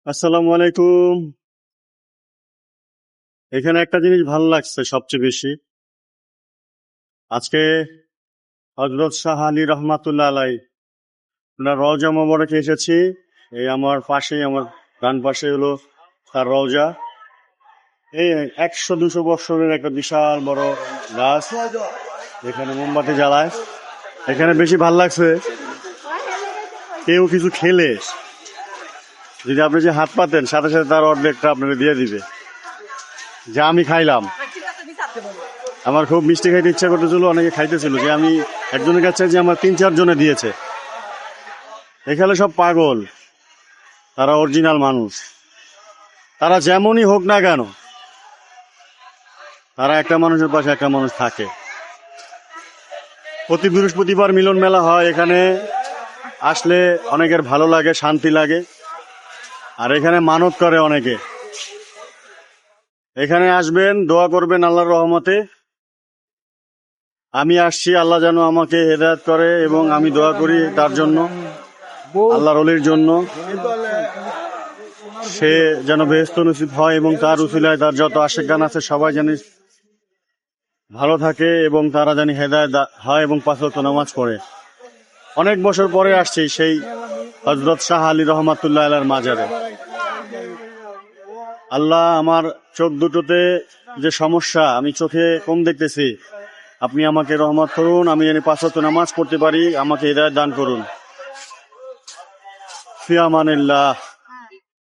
আসসালামু আলাইকুম। এখানে একটা জিনিস ভালো লাগছে সবচেয়ে বেশি। আজকে হযরত শাহ আলী রহমাতুল্লাহ আলাই ওনার রওজা মোবারকে এসেছি। এই আমার পাশেই, আমার ডান পাশে হলো তার রওজা। এই 100-200 বছরের একটা বিশাল বড় গাছ, এখানে মোমবাতি জ্বালায়। এখানে বেশি ভাল লাগছে, কেউ কিছু খেলে যদি আপনি যে হাত পাতেন সাথে সাথে তার অর্ধেকটা আপনাকে দিয়ে দিবে। যা আমি খাইলাম, আমার খুব মিষ্টি খাইতে ইচ্ছা করতেছিল, অনেকে খাইতেছিল, যে আমি একজনের কাছে যে আমার 3-4 জনে দিয়েছে। এখানে সব পাগল, তারা অরিজিনাল মানুষ। তারা যেমনই হোক না কেন, তারা একটা মানুষের পাশে একটা মানুষ থাকে। প্রতি বৃহস্পতিবার মিলন মেলা হয়, এখানে আসলে অনেকের ভালো লাগে, শান্তি লাগে। আর এখানে মানত করে অনেকে। এখানে আসবেন, দোয়া করবেন আল্লাহর রহমতে। আমি আসছি, আল্লাহ যেন আমাকে হেদায়েত করে এবং আমি দোয়া করি তার জন্য, আল্লাহর ওলির জন্য, সে যেন বেহেশত নসিব হয় এবং তার উসিলায় তার যত আশিকান আছে সবাই যেন ভালো থাকে এবং তারা যেন হেদায়েত হয় এবং 5 ওয়াক্ত নামাজ পড়ে। অনেক বছর পরে আসছি সেই হযরত শাহ আলী রহমাতুল্লাহ আলাইহির মাজারে। আল্লাহ, আমার চোখ দুটোতে যে সমস্যা, আমি চোখে কম দেখতেছি, আপনি আমাকে রহমত করুন, আমি যেন 5 ওয়াক্ত নামাজ পড়তে পারি, আমাকে হেদায়েত দান করুন। ফি আমানিল্লাহ।